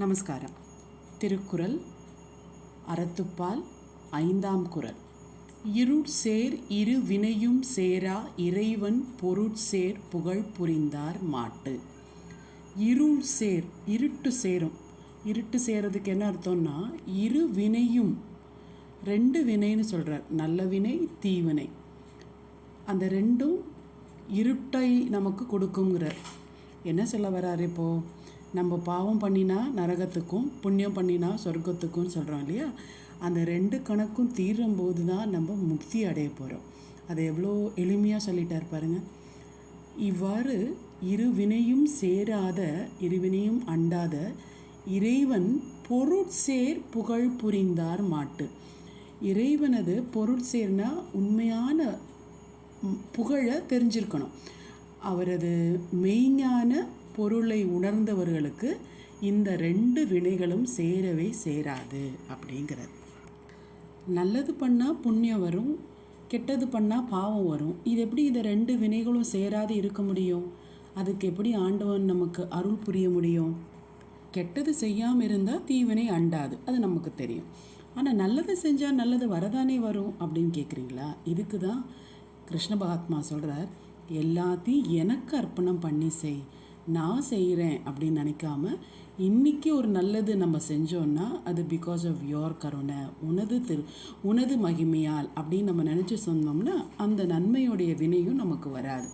நமஸ்காரம். திருக்குறள் அறத்துப்பால் 5ஆம் குறள். இருட்சேர் இரு வினையும் சேரா இறைவன் பொருட்சேர் புகழ் புரிந்தார் மாட்டு. இருள் சேர், இருட்டு சேரும். இருட்டு சேரதுக்கு என்ன அர்த்தம்னா, இரு வினையும், 2 வினைன்னு சொல்கிறார். நல்ல வினை, தீவினை. அந்த ரெண்டும் இருட்டை நமக்கு கொடுக்குங்கிறார். என்ன சொல்ல வர்றாரு இப்போது? நம்ம பாவம் பண்ணினா நரகத்துக்கும், புண்ணியம் பண்ணினா சொர்க்கத்துக்கும் சொல்கிறோம் இல்லையா? அந்த 2 கணக்கும் தீரும்போது தான் நம்ம முக்தி அடைய போகிறோம். அதை எவ்வளோ எளிமையாக சொல்லிட்டார் பாருங்கள். இவ்வாறு இருவினையும் சேராத, இருவினையும் அண்டாத இறைவன் பொருட்சேர் புகழ் புரிந்தார் மாட்டு. இறைவனது பொருட்சேர்னா உண்மையான புகழை தெரிஞ்சிருக்கணும். அவரது மெய்ஞான பொருளை உணர்ந்தவர்களுக்கு இந்த 2 வினைகளும் சேரவே சேராது அப்படிங்கிறது. நல்லது பண்ணால் புண்ணியம் வரும், கெட்டது பண்ணால் பாவம் வரும். இது எப்படி இந்த 2 வினைகளும் சேராது இருக்க முடியும்? அதுக்கு எப்படி ஆண்டவன் நமக்கு அருள் புரிய முடியும்? கெட்டது செய்யாமல் இருந்தால் தீவினை அண்டாது, அது நமக்கு தெரியும். ஆனால் நல்லது செஞ்சால் நல்லது வரதானே வரும் அப்படின்னு கேட்குறீங்களா? இதுக்கு தான் கிருஷ்ண பரமாத்மா சொல்கிறார், எல்லாத்தையும் எனக்கு அர்ப்பணம் பண்ணி செய், நான் செய்கிறேன் அப்படின்னு நினைக்காம, இன்றைக்கி ஒரு நல்லது நம்ம செஞ்சோன்னா அது பிகாஸ் ஆஃப் யோர் கருணை, உனது மகிமையால் அப்படின்னு நம்ம நினச்சி சொன்னோம்னா அந்த நன்மையுடைய வினையும் நமக்கு வராது.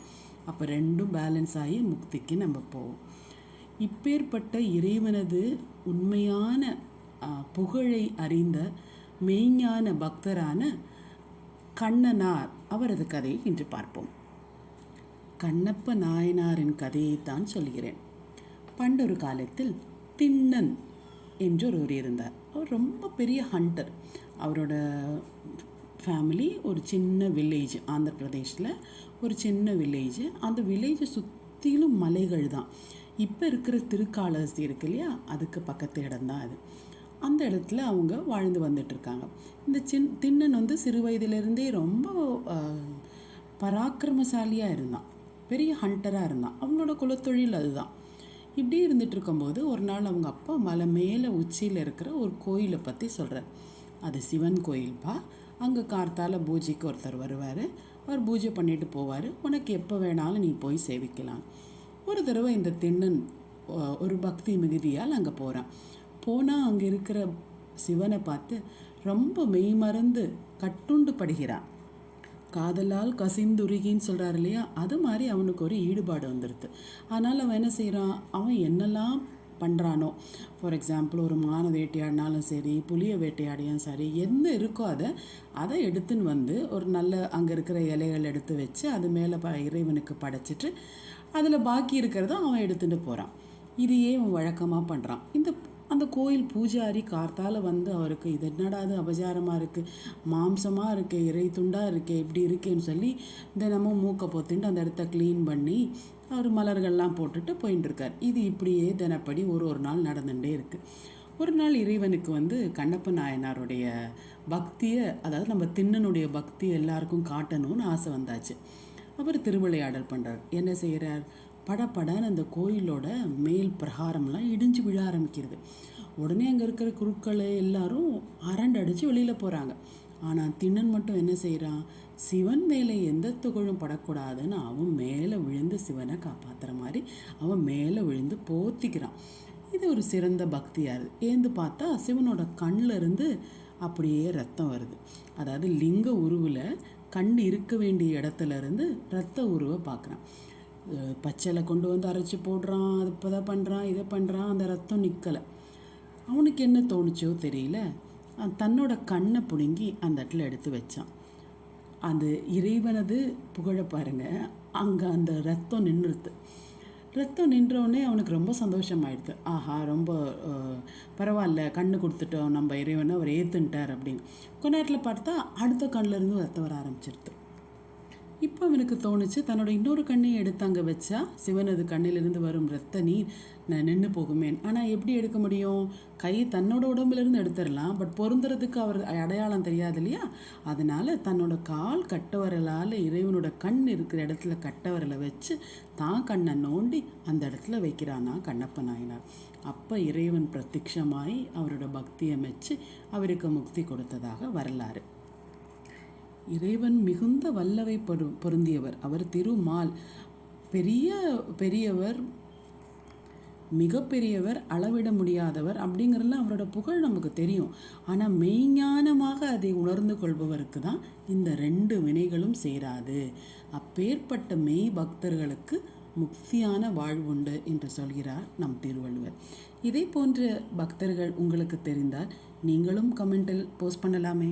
அப்போ 2ம் பேலன்ஸ் ஆகி முக்திக்கு நம்ம போவோம். இப்பேற்பட்ட இறைவனது உண்மையான புகழை அறிந்த மெய்ஞான பக்தரான கண்ணனார் அவரது கதையை இன்று பார்ப்போம். கண்ணப்ப நாயனாரின் கதையைத்தான் சொல்கிறேன். பண்டொரு காலத்தில் திண்ணன் என்று ஒருவர் இருந்தார். அவர் ரொம்ப பெரிய ஹண்டர். அவரோட ஃபேமிலி ஒரு சின்ன வில்லேஜ், ஆந்திர பிரதேஷில் ஒரு சின்ன வில்லேஜ். அந்த வில்லேஜை சுற்றிலும் மலைகள் தான். இப்போ இருக்கிற திருக்காளஹஸ்தி இருக்கு இல்லையா, அதுக்கு பக்கத்து இடம்தான் அது. அந்த இடத்துல அவங்க வாழ்ந்து வந்துட்டுருக்காங்க. இந்த திண்ணன் சிறு வயதிலிருந்தே ரொம்ப பராக்கிரமசாலியாக இருந்தான், பெரிய ஹண்டராக இருந்தான். அவனோட குலத்தொழில் அதுதான். இப்படி இருந்துட்டு இருக்கும்போது ஒரு நாள் அவங்க அப்பா மலை மேலே உச்சியில் இருக்கிற ஒரு கோயிலை பற்றி சொல்கிறார். அது சிவன் கோயில்ப்பா, அங்கே கார்த்தால பூஜைக்கு ஒருத்தர் வருவார், அவர் பூஜை பண்ணிட்டு போவார், உனக்கு எப்போ வேணாலும் நீ போய் சேவிக்கலாம். ஒரு தடவை இந்த திண்ணன் ஒரு பக்தி மிகுதியால் அங்கே போகிறான். போனால் அங்கே இருக்கிற சிவனை பார்த்து ரொம்ப மெய்மறந்து கட்டுண்டு படுகிறான். காதலால் கசிந்துருகின்னு சொல்கிறார் இல்லையா, அது மாதிரி அவனுக்கு ஒரு ஈடுபாடு வந்துடுது. அதனால் அவன் என்ன செய்கிறான், அவன் என்னெல்லாம் பண்ணுறானோ, ஃபார் எக்ஸாம்பிள் ஒரு மானை வேட்டையாடினாலும் சரி, புளியை வேட்டையாடியும் சரி, என்ன இருக்கோ அதை எடுத்துன்னு ஒரு நல்ல அங்கே இருக்கிற இலைகள் எடுத்து வச்சு அது மேலே இறைவனுக்கு படைச்சிட்டு அதில் பாக்கி இருக்கிறத அவன் எடுத்துகிட்டு போகிறான். இதையே அவன் வழக்கமாக பண்ணுறான். அந்த கோயில் பூஜாரி கார்த்தால அவருக்கு இது என்னடாது அபச்சாரமாக இருக்குது, மாம்சமாக இருக்குது, இறை துண்டாக இருக்குது, இப்படி இருக்கேன்னு சொல்லி தினமும் மூக்கை பொத்தின்ட்டு அந்த இடத்த க்ளீன் பண்ணி அவர் மலர்கள்லாம் போட்டுட்டு போயின்னு இருக்கார். இது இப்படியே தினப்படி ஒரு நாள் நடந்துகிட்டே இருக்குது. ஒரு நாள் இறைவனுக்கு கண்ணப்ப நாயனாருடைய பக்தியை, அதாவது நம்ம திண்ணனுடைய பக்தி எல்லாருக்கும் காட்டணும்னு ஆசை வந்தாச்சு. அவர் திருவிளையாடல் பண்ணுறார். என்ன செய்கிறார், படப்படன்னு அந்த கோயிலோட மேல் பிரகாரம்லாம் இடிஞ்சு விழ ஆரம்பிக்கிறது. உடனே அங்கே இருக்கிற குருக்கள் எல்லாரும் அரண்டு அடித்து வெளியில் போகிறாங்க. ஆனால் திண்ணன் மட்டும் என்ன செய்கிறான், சிவன் மேலே எந்த துகளும் படக்கூடாதுன்னு அவன் மேலே விழுந்து சிவனை காப்பாற்றுற மாதிரி அவன் மேலே விழுந்து போத்திக்கிறான். இது ஒரு சிறந்த பக்தியாக ஏந்து பார்த்தா சிவனோட கண்ணில் இருந்து அப்படியே ரத்தம் வருது. அதாவது லிங்க உருவில் கண் இருக்க வேண்டிய இடத்துல இருந்து ரத்த உருவை பார்க்குறான். பச்சையில் கொண்டு அரைச்சி போடுறான், அது இப்போ தான் பண்ணுறான், இதை பண்ணுறான், அந்த ரத்தம் நிற்கலை. அவனுக்கு என்ன தோணுச்சோ தெரியல, தன்னோட கண்ணை பிடுங்கி அந்த இடத்துல எடுத்து வச்சான். அந்த இறைவனது புகழ பாருங்க, அங்கே அந்த ரத்தம் நின்றுது. ரத்தம் நின்றவுடனே அவனுக்கு ரொம்ப சந்தோஷமாயிடுது. ஆஹா, ரொம்ப பரவாயில்ல, கண்ணு கொடுத்துட்டோம் நம்ம இறைவனை, அவர் ஏற்றுன்ட்டார் அப்படின்னு. கொஞ்ச நேரத்தில் பார்த்தா அடுத்த கண்ணிலேருந்து ரத்தம் வர ஆரம்பிச்சிருது. இப்போ அவனுக்கு தோணுச்சு, தன்னோட இன்னொரு கண்ணையும் எடுத்து அங்கே வச்சா சிவனது கண்ணிலிருந்து வரும் ரத்த நீர் நின்று போகுமே. ஆனால் எப்படி எடுக்க முடியும், கை தன்னோட உடம்புலேருந்து எடுத்துடலாம், பட் பொருந்துறதுக்கு அவர் அடையாளம் தெரியாது இல்லையா. அதனால் தன்னோட கால் கட்டவரலால் இறைவனோட கண் இருக்கிற இடத்துல கட்டவரலை வச்சு தான் கண்ணை நோண்டி அந்த இடத்துல வைக்கிறானா கண்ணப்ப நாயனார். அப்போ இறைவன் பிரத்யட்சமாய் அவரோட பக்தியை மெச்சு அவருக்கு முக்தி கொடுத்ததாக வரலாறு. இறைவன் மிகுந்த வல்லவை பொருந்தியவர். அவர் திருமால், பெரியவர், மிகப்பெரியவர், அளவிட முடியாதவர் அப்படிங்கிறதுலாம் அவரோட புகழ் நமக்கு தெரியும். ஆனால் மெய்ஞானமாக அதை உணர்ந்து கொள்பவருக்கு தான் இந்த 2 வினைகளும் சேராது. அப்பேற்பட்ட மெய் பக்தர்களுக்கு முக்தியான வாழ்வுண்டு என்று சொல்கிறார் நம் திருவள்ளுவர். இதே போன்ற பக்தர்கள் உங்களுக்கு தெரிந்தால் நீங்களும் கமெண்டில் போஸ்ட் பண்ணலாமே.